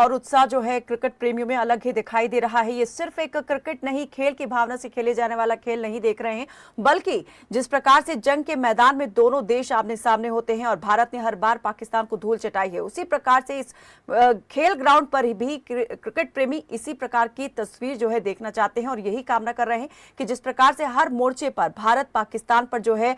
और उत्साह जो है क्रिकेट प्रेमियों में अलग ही दिखाई दे रहा है। ये सिर्फ एक क्रिकेट नहीं, खेल की भावना से खेले जाने वाला खेल नहीं देख रहे हैं, बल्कि जिस प्रकार से जंग के मैदान में दोनों देश आमने सामने होते हैं और भारत ने हर बार पाकिस्तान को धूल चटाई है, उसी प्रकार से इस खेल ग्राउंड पर भी क्रिकेट प्रेमी इसी प्रकार की तस्वीर जो है देखना चाहते हैं और यही कामना कर रहे हैं कि जिस प्रकार से हर मोर्चे पर भारत पाकिस्तान पर जो है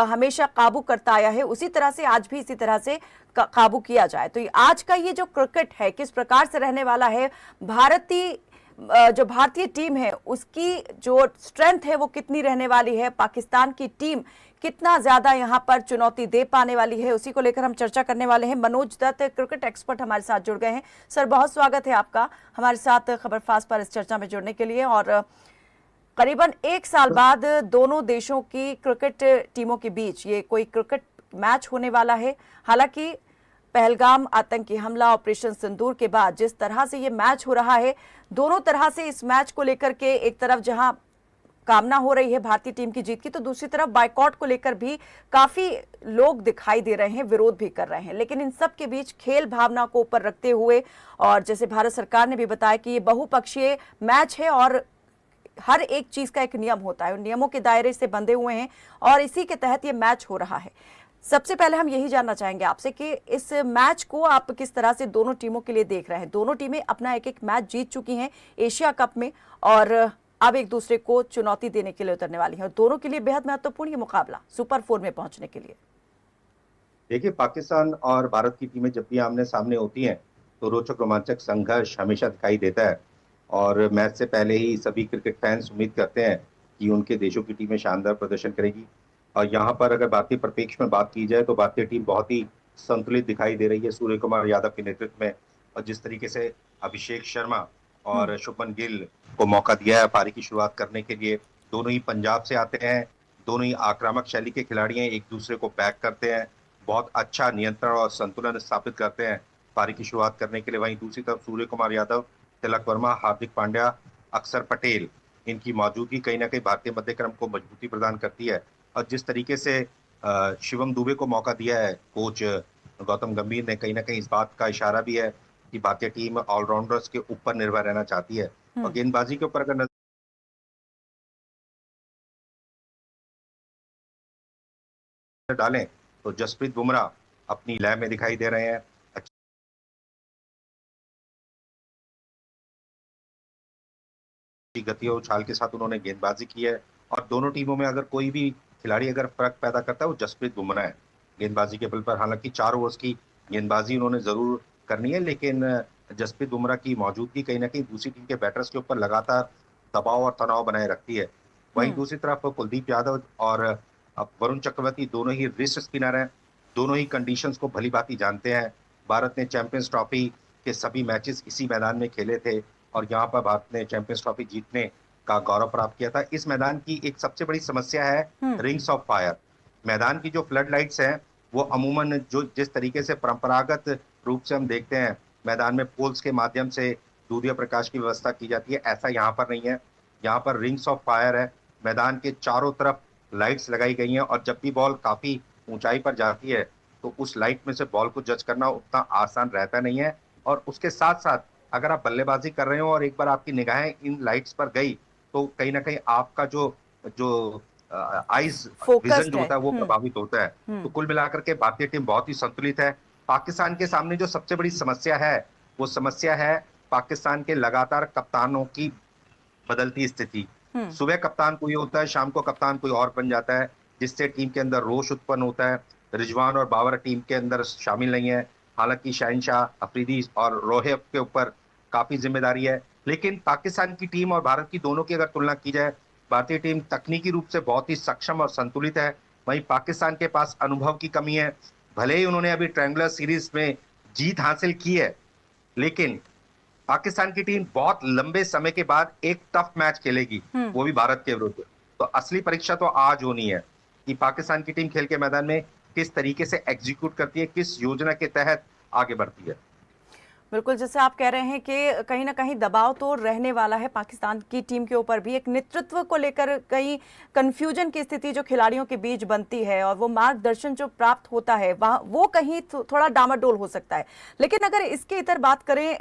हमेशा काबू करता आया है, उसी तरह से आज भी इसी तरह से काबू किया जाए। तो आज का ये जो क्रिकेट है किस प्रकार से रहने वाला है, जो भारतीय टीम है उसकी जो स्ट्रेंथ है वो कितनी रहने वाली है, पाकिस्तान की टीम कितना ज्यादा यहां पर चुनौती दे पाने वाली है, उसी को लेकर हम चर्चा करने वाले हैं। मनोज दत्त क्रिकेट एक्सपर्ट हमारे साथ जुड़ गए हैं। सर, बहुत स्वागत है आपका हमारे साथ खबरफास्ट पर इस चर्चा में जुड़ने के लिए। और करीबन एक साल बाद दोनों देशों की क्रिकेट टीमों के बीच ये कोई क्रिकेट मैच होने वाला है। हालांकि पहलगाम आतंकी हमला, ऑपरेशन सिंदूर के बाद जिस तरह से ये मैच हो रहा है, दोनों तरह से इस मैच को लेकर के एक तरफ जहां कामना हो रही है भारतीय टीम की जीत की, तो दूसरी तरफ बायकॉट को लेकर भी काफी लोग दिखाई दे रहे हैं, विरोध भी कर रहे हैं। लेकिन इन सब के बीच खेल भावना को ऊपर रखते हुए, और जैसे भारत सरकार ने भी बताया कि ये बहुपक्षीय मैच है और हर एक चीज का एक नियम होता है, उन नियमों के दायरे से बंधे हुए हैं और इसी के तहत ये मैच हो रहा है। सबसे पहले हम यही जानना चाहेंगे आपसे कि इस मैच को आप किस तरह से दोनों टीमों के लिए देख रहे हैं। दोनों टीमें अपना एक एक मैच जीत चुकी हैं एशिया कप में और अब एक दूसरे को चुनौती देने के लिए उतरने वाली हैं और दोनों के लिए बेहद महत्वपूर्ण ये मुकाबला सुपर 4 में पहुंचने के लिए। देखिए, पाकिस्तान और भारत की टीमें जब भी आमने सामने होती हैं तो रोचक रोमांचक संघर्ष हमेशा दिखाई देता है और मैच से पहले ही सभी क्रिकेट फैंस उम्मीद करते हैं कि उनके देशों की टीमें शानदार प्रदर्शन करेगी। और यहाँ पर अगर भारतीय परिप्रेक्ष्य में बात की जाए तो भारतीय टीम बहुत ही संतुलित दिखाई दे रही है सूर्य कुमार यादव के नेतृत्व में। और जिस तरीके से अभिषेक शर्मा और शुभमन गिल को मौका दिया है पारी की शुरुआत करने के लिए, दोनों ही पंजाब से आते हैं, दोनों ही आक्रामक शैली के खिलाड़ी हैं, एक दूसरे को बैक करते हैं, बहुत अच्छा नियंत्रण और संतुलन स्थापित करते हैं पारी की शुरुआत करने के लिए। वहीं दूसरी तरफ सूर्य कुमार यादव, तिलक वर्मा, हार्दिक पांड्या, अक्षर पटेल, इनकी मौजूदगी कहीं ना कहीं भारतीय मध्यक्रम को मजबूती प्रदान करती है। और जिस तरीके से शिवम दुबे को मौका दिया है कोच गौतम गंभीर ने, कहीं ना कहीं इस बात का इशारा भी है कि भारतीय टीम ऑलराउंडर्स के ऊपर निर्भर रहना चाहती है। और गेंदबाजी के ऊपर अगर नजर डालें तो जसप्रीत बुमराह अपनी लय में दिखाई दे रहे हैं, अच्छी गति और उछाल के साथ उन्होंने गेंदबाजी की है। और दोनों टीमों में अगर कोई भी खिलाड़ी अगर फर्क पैदा करता है वो जसप्रीत बुमराह है गेंदबाजी के बल पर। हालांकि 4 ओवर्स की गेंदबाजी उन्होंने जरूर करनी है, लेकिन जसप्रीत बुमराह की मौजूदगी कहीं ना कहीं दूसरी टीम के बैटर्स के ऊपर लगातार दबाव और तनाव बनाए रखती है। वहीं दूसरी तरफ कुलदीप यादव और वरुण चक्रवर्ती दोनों ही रिस्ट स्पिनर हैं, दोनों ही कंडीशंस को भली भांति जानते हैं। भारत ने चैंपियंस ट्रॉफी के सभी मैचेस इसी मैदान में खेले थे और यहाँ पर भारत ने चैंपियंस ट्रॉफी जीतने का गौरव प्राप्त किया था। इस मैदान की एक सबसे बड़ी समस्या है रिंग्स ऑफ फायर। मैदान की जो फ्लड लाइट्स हैं वो अमूमन जो जिस तरीके से परंपरागत रूप से हम देखते हैं मैदान में पोल्स के माध्यम से सूर्य प्रकाश की व्यवस्था की जाती है, ऐसा यहाँ पर नहीं है। यहाँ पर रिंग्स ऑफ फायर है, मैदान के चारों तरफ लाइट्स लगाई गई हैं और जब भी बॉल काफी ऊंचाई पर जाती है तो उस लाइट में से बॉल को जज करना उतना आसान रहता नहीं है। और उसके साथ साथ अगर आप बल्लेबाजी कर रहे हो और एक बार आपकी निगाहें इन लाइट्स पर गई तो कहीं ना कहीं आपका जो जो आईज विजन जो होता है वो प्रभावित होता है। तो कुल मिलाकर के भारतीय टीम बहुत ही संतुलित है। पाकिस्तान के सामने जो सबसे बड़ी समस्या है वो समस्या है पाकिस्तान के लगातार कप्तानों की बदलती स्थिति। सुबह कप्तान कोई होता है, शाम को कप्तान कोई और बन जाता है, जिससे टीम के अंदर रोष उत्पन्न होता है। रिजवान और बाबर टीम के अंदर शामिल नहीं है, हालांकि शहनशाह अफरीदी और रोहेब के ऊपर काफी जिम्मेदारी है। लेकिन पाकिस्तान की टीम और भारत की दोनों की अगर तुलना की जाए, भारतीय टीम तकनीकी रूप से बहुत ही सक्षम और संतुलित है, वहीं पाकिस्तान के पास अनुभव की कमी है। भले ही उन्होंने अभी ट्रायंगुलर सीरीज में जीत हासिल की है, लेकिन पाकिस्तान की टीम बहुत लंबे समय के बाद एक टफ मैच खेलेगी, वो भी भारत के विरुद्ध। तो असली परीक्षा तो आज होनी है कि पाकिस्तान की टीम खेल के मैदान में किस तरीके से एग्जीक्यूट करती है, किस योजना के तहत आगे बढ़ती है। बिल्कुल, जैसे आप कह रहे हैं कि कहीं न कहीं दबाव तो रहने वाला है पाकिस्तान की टीम के ऊपर भी, एक नेतृत्व को लेकर कहीं कन्फ्यूजन की स्थिति जो खिलाड़ियों के बीच बनती है और वो मार्गदर्शन जो प्राप्त होता है, वहाँ वो कहीं थोड़ा डामाडोल हो सकता है। लेकिन अगर इसके इतर बात करें,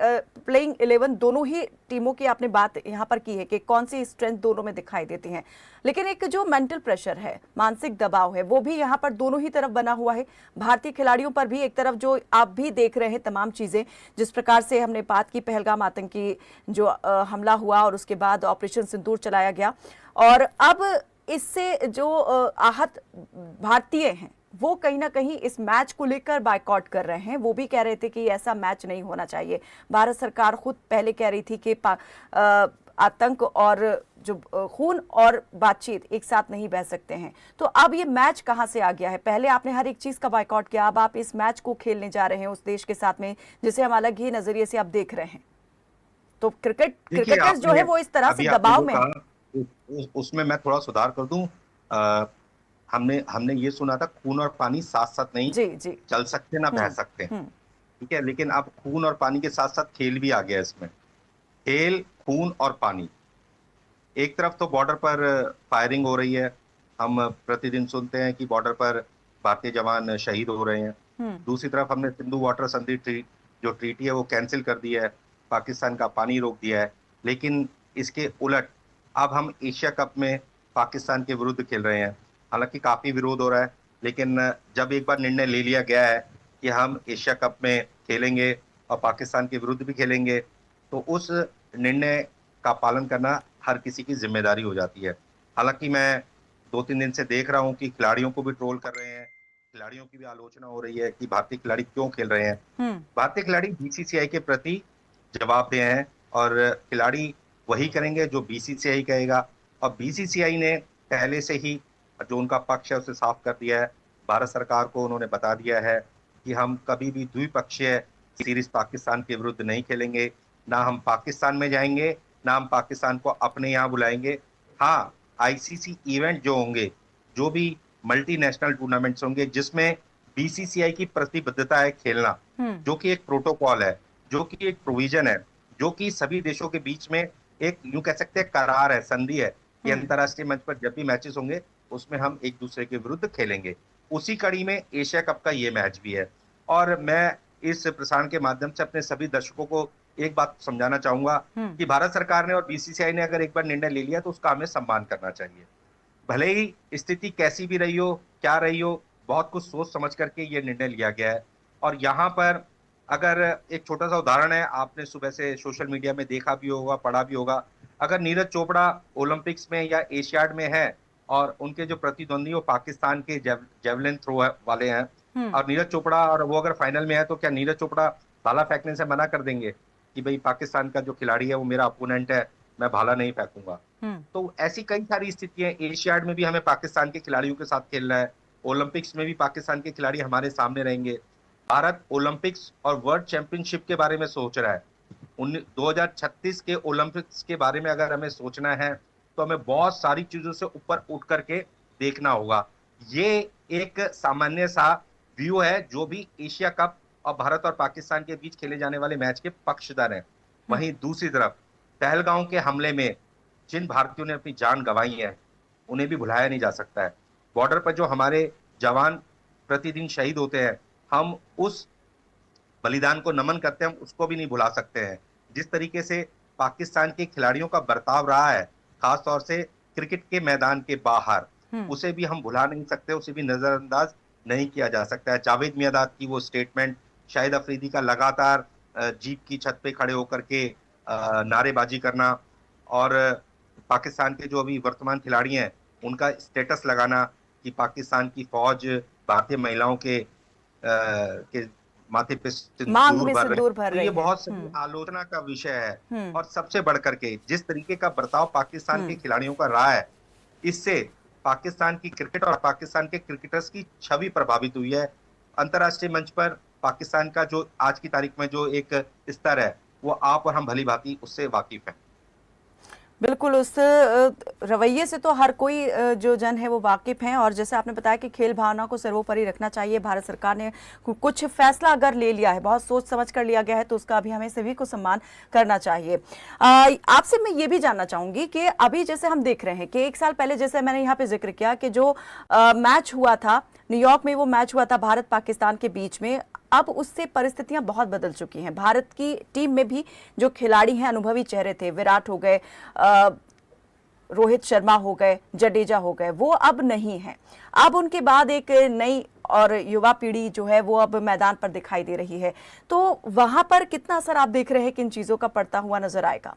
प्लेइंग 11 दोनों ही टीमों की आपने बात यहाँ पर की है कि कौन सी स्ट्रेंथ दोनों में दिखाई देती है। लेकिन एक जो मेंटल प्रेशर है, मानसिक दबाव है, वो भी यहाँ पर दोनों ही तरफ बना हुआ है। भारतीय खिलाड़ियों पर भी एक तरफ जो आप भी देख रहे हैं तमाम चीजें, जिस प्रकार से हमने बात की पहलगाम आतंकी जो हमला हुआ और उसके बाद ऑपरेशन सिंदूर चलाया गया, और अब इससे जो आहत भारतीय हैं वो कहीं ना कहीं इस मैच को लेकर बायकॉट कर रहे हैं। वो भी कह रहे थे कि ऐसा मैच नहीं होना चाहिए। भारत सरकार खुद पहले कह रही थी कि आतंक और जो खून और बातचीत एक साथ नहीं बह सकते हैं। तो अब ये मैच कहां से आ गया है? पहले आपने हर एक चीज का बायकॉट किया, अब आप इस मैच को खेलने जा रहे हैं उस देश के साथ में जिसे हम अलग ही नजरिए से आप देख रहे हैं। तो क्रिकेटर्स जो है वो इस तरह से दबाव में है। उसमें मैं थोड़ा सुधार कर दूं। हमने ये सुना था खून और पानी साथ साथ नहीं जी जी चल सकते ना बह सकते, ठीक है। लेकिन अब खून और पानी के साथ साथ खेल भी आ गया इसमें। खेल, खून और पानी। एक तरफ तो बॉर्डर पर फायरिंग हो रही है, हम प्रतिदिन सुनते हैं कि बॉर्डर पर भारतीय जवान शहीद हो रहे हैं। दूसरी तरफ हमने सिंधु वाटर संधि जो ट्रीटी है वो कैंसिल कर दी है, पाकिस्तान का पानी रोक दिया है। लेकिन इसके उलट अब हम एशिया कप में पाकिस्तान के विरुद्ध खेल रहे हैं। हालांकि काफी विरोध हो रहा है, लेकिन जब एक बार निर्णय ले लिया गया है कि हम एशिया कप में खेलेंगे और पाकिस्तान के विरुद्ध भी खेलेंगे, तो उस निर्णय का पालन करना हर किसी की जिम्मेदारी हो जाती है। हालांकि मैं 2-3 दिन से देख रहा हूं कि खिलाड़ियों को भी ट्रोल कर रहे हैं, खिलाड़ियों की भी आलोचना हो रही है कि भारतीय खिलाड़ी क्यों खेल रहे हैं। भारतीय खिलाड़ी बीसीसीआई के प्रति जवाबदेह हैं और खिलाड़ी वही करेंगे जो बीसीसीआई कहेगा। और बीसीसीआई ने पहले से ही जो उनका पक्ष है उसे साफ कर दिया है। भारत सरकार को उन्होंने बता दिया है कि हम कभी भी द्विपक्षीय सीरीज पाकिस्तान के विरुद्ध नहीं खेलेंगे, ना हम पाकिस्तान में जाएंगे, ना हम पाकिस्तान को अपने यहाँ बुलाएंगे। हाँ, आईसीसी इवेंट जो होंगे, जो भी मल्टीनेशनल टूर्नामेंट्स होंगे जिसमें बीसीसीआई की प्रतिबद्धता है खेलना, जो कि एक प्रोटोकॉल है, जो कि एक प्रोविजन है, जो कि सभी देशों के बीच में एक यूं कह सकते हैं करार है, संधि है कि अंतर्राष्ट्रीय मंच पर जब भी मैचेस होंगे उसमें हम एक दूसरे के विरुद्ध खेलेंगे। उसी कड़ी में एशिया कप का ये मैच भी है। और मैं इस प्रसारण के माध्यम से अपने सभी दर्शकों को एक बात समझाना चाहूंगा कि भारत सरकार ने और बीसीसीआई ने अगर एक बार निर्णय ले लिया तो उसका हमें सम्मान करना चाहिए। भले ही स्थिति कैसी भी रही हो, क्या रही हो, बहुत कुछ सोच समझ करके ये निर्णय लिया गया है। और यहाँ पर अगर एक छोटा सा उदाहरण है, आपने सुबह से सोशल मीडिया में देखा भी होगा, पढ़ा भी होगा, अगर नीरज चोपड़ा ओलंपिक्स में या एशियाड में है और उनके जो प्रतिद्वंदी वो पाकिस्तान के जेवलिन थ्रो वाले हैं और नीरज चोपड़ा और वो अगर फाइनल में है, तो क्या नीरज चोपड़ा भाला फेंकने से मना कर देंगे कि भाई पाकिस्तान का जो खिलाड़ी है वो मेरा अपोनेंट है, मैं भाला नहीं फेंकूंगा? तो ऐसी कई सारी स्थितियां, एशियाड में भी हमें पाकिस्तान के खिलाड़ियों के साथ खेलना है, ओलंपिक्स में भी पाकिस्तान के खिलाड़ी हमारे सामने रहेंगे। भारत ओलंपिक्स और वर्ल्ड चैंपियनशिप के बारे में सोच रहा है। 2036 के ओलंपिक्स के बारे में अगर हमें सोचना है तो हमें बहुत सारी चीजों से ऊपर उठ करके देखना होगा। ये एक सामान्य सा व्यू है जो भी एशिया कप और भारत और पाकिस्तान के बीच खेले जाने वाले मैच के पक्षधर हैं। वहीं दूसरी तरफ पहलगांव के हमले में जिन भारतीयों ने अपनी जान गंवाई है उन्हें भी भुलाया नहीं जा सकता है। बॉर्डर पर जो हमारे जवान प्रतिदिन शहीद होते हैं, हम उस बलिदान को नमन करते हैं, हम उसको भी नहीं भुला सकते हैं। जिस तरीके से पाकिस्तान के खिलाड़ियों का बर्ताव रहा है, खास तौर से क्रिकेट के मैदान के बाहर, उसे भी हम भुला नहीं सकते, उसे भी नजरअंदाज नहीं किया जा सकता है। जावेद मियांदाद की वो स्टेटमेंट, शाहिद अफरीदी का लगातार जीप की छत पे खड़े होकर के नारेबाजी करना, और पाकिस्तान के जो अभी वर्तमान खिलाड़ी हैं उनका स्टेटस लगाना कि पाकिस्तान की फौज भारतीय महिलाओं के माथे पे सिंदूर भर रही है, ये बहुत सही आलोचना का विषय है। और सबसे बढ़कर के जिस तरीके का बर्ताव पाकिस्तान के खिलाड़ियों का रहा है, इससे पाकिस्तान की क्रिकेट और पाकिस्तान के क्रिकेटर्स की छवि प्रभावित हुई है। अंतर्राष्ट्रीय मंच पर पाकिस्तान का जो आज की तारीख में जो एक स्तर है वो आप और हम भली भांति उससे वाकिफ हैं। बिल्कुल, उस रवैये से तो हर कोई जो जन है वो वाकिफ हैं, और जैसे आपने बताया कि खेल भावना को सर्वोपरि रखना चाहिए। भारत सरकार ने कुछ फैसला अगर ले लिया है, बहुत सोच समझ कर लिया गया है, तो उसका अभी हमें सभी को सम्मान करना चाहिए। आपसे मैं ये भी जानना चाहूंगी कि अभी जैसे हम देख रहे हैं कि एक साल पहले, जैसे मैंने यहाँ पे जिक्र किया कि जो मैच हुआ था न्यूयॉर्क में, वो मैच हुआ था भारत पाकिस्तान के बीच में, अब उससे परिस्थितियां बहुत बदल चुकी हैं। भारत की टीम में भी जो खिलाड़ी हैं, अनुभवी चेहरे थे, विराट हो गए, रोहित शर्मा हो गए, जडेजा हो गए, वो अब नहीं है। अब उनके बाद एक नई और युवा पीढ़ी जो है वो अब मैदान पर दिखाई दे रही है। तो वहां पर कितना असर आप देख रहे हैं कि इन चीजों का पड़ता हुआ नजर आएगा?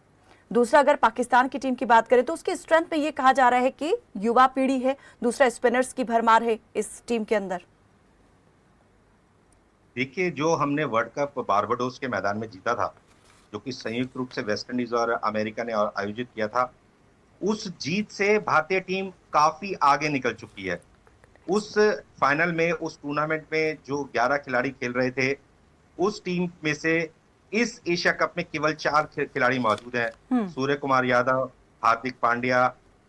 दूसरा, अगर पाकिस्तान की टीम की बात करें तो उसकी स्ट्रेंथ में ये कहा जा रहा है कि युवा पीढ़ी है, दूसरा स्पिनर्स की भरमार है इस टीम के अंदर। देखिए, जो हमने वर्ल्ड कप बारबाडोस के मैदान में जीता था, जो कि संयुक्त रूप से वेस्ट इंडीज और अमेरिका ने आयोजित किया था, उस जीत से भारतीय टीम काफी आगे निकल चुकी है। उस फाइनल में, उस टूर्नामेंट में जो 11 खिलाड़ी खेल रहे थे, उस टीम में से इस एशिया कप में केवल 4 खिलाड़ी मौजूद हैं। सूर्य कुमार यादव, हार्दिक पांड्या,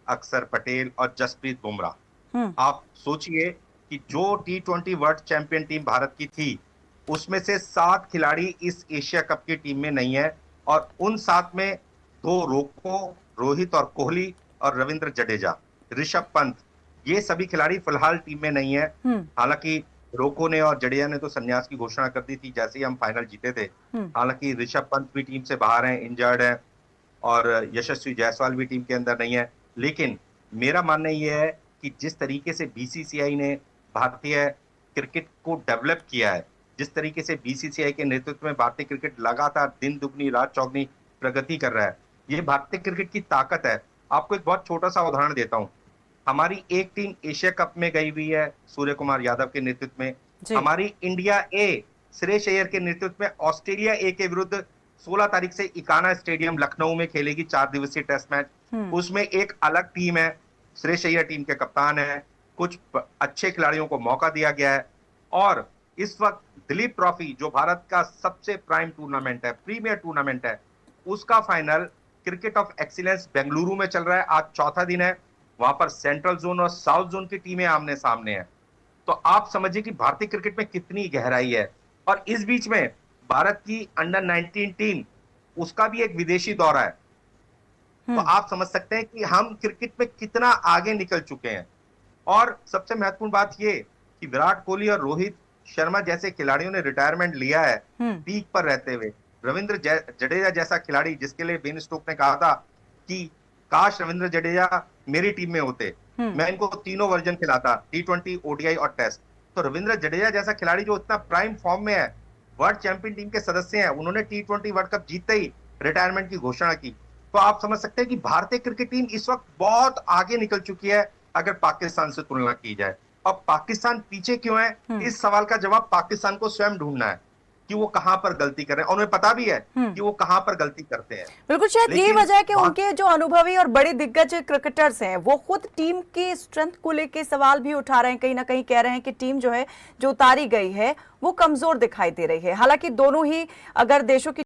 अक्षर पटेल और जसप्रीत बुमराह। आप सोचिए कि जो T20 world champion team Bharat की थी, उसमें से 7 खिलाड़ी इस एशिया कप की टीम में नहीं है, और उन 7 में 2 रोहित और कोहली और रविंद्र जडेजा, ऋषभ पंत, ये सभी खिलाड़ी फिलहाल टीम में नहीं है। हालांकि रोको ने और जडेजा ने तो संन्यास की घोषणा कर दी थी जैसे ही हम फाइनल जीते थे। हालांकि ऋषभ पंत भी टीम से बाहर हैं, इंजर्ड है, और यशस्वी जायसवाल भी टीम के अंदर नहीं है। लेकिन मेरा मानना यह है कि जिस तरीके से बीसीसीआई ने भारतीय क्रिकेट को डेवलप किया है, जिस तरीके से बीसीसीआई के नेतृत्व में भारतीय क्रिकेट लगातार दिन दुगनी रात चौगनी प्रगति कर रहा है, ये भारतीय क्रिकेट की ताकत है। आपको एक बहुत छोटा सा उदाहरण देता हूं। हमारी एक टीम एशिया कप में गई हुई है सूर्य कुमार यादव के नेतृत्व में। हमारी इंडिया ए श्रेयस अय्यर के नेतृत्व में ऑस्ट्रेलिया ए के विरुद्ध 16 तारीख से इकाना स्टेडियम लखनऊ में खेलेगी 4 दिवसीय टेस्ट मैच। उसमें एक अलग टीम है, श्रेयस अय्यर टीम के कप्तान है, कुछ अच्छे खिलाड़ियों को मौका दिया गया है, और इस वक्त दिलीप ट्रॉफी, जो भारत का सबसे प्राइम टूर्नामेंट है, प्रीमियर टूर्नामेंट है, उसका final cricket of excellence Bengaluru में चल रहा है। आज चौथा दिन है। वहां पर सेंट्रल जोन और साउथ जोन की टीमें आमने सामने हैं। तो आप समझिए कि भारतीय क्रिकेट में कितनी गहराई है। और इस बीच में भारत की अंडर 19 टीम, उसका भी एक विदेशी दौरा है। तो आप समझ सकते हैं कि हम क्रिकेट में कितना आगे निकल चुके हैं। और सबसे महत्वपूर्ण बात यह कि विराट कोहली और रोहित शर्मा जैसे खिलाड़ियों ने रिटायरमेंट लिया है पीक पर रहते हुए। रविंद्र जडेजा जैसा खिलाड़ी, जिसके लिए बेन स्टोक्स ने कहा था कि काश रविंद्र जडेजा मेरी टीम में होते, मैं इनको तीनों वर्जन खिलाता, T20, ODI और टेस्ट। तो रविंद्र जडेजा जैसा खिलाड़ी जो इतना प्राइम फॉर्म में है, वर्ल्ड चैंपियन टीम के सदस्य हैं, उन्होंने T20 वर्ल्ड कप जीतते ही रिटायरमेंट की घोषणा की। तो आप समझ सकते हैं कि भारतीय क्रिकेट टीम इस वक्त बहुत आगे निकल चुकी है अगर पाकिस्तान से तुलना की जाए। अब पाकिस्तान पीछे क्यों है, इस सवाल का जवाब पाकिस्तान को स्वयं ढूंढना है कि वो कहां पर गलती कर रहे हैं, और उन्हें पता भी है कि वो कहां पर गलती करते हैं। बिल्कुल, शायद यही वजह है कि उनके जो अनुभवी और बड़े दिग्गज क्रिकेटर्स हैं, वो खुद टीम की स्ट्रेंथ को लेकर सवाल भी उठा रहे हैं। कहीं ना कहीं कह रहे हैं कि टीम जो है, जो उतारी गई है, वो कमजोर दिखाई दे रही है। हालांकि दोनों ही अगर देशों की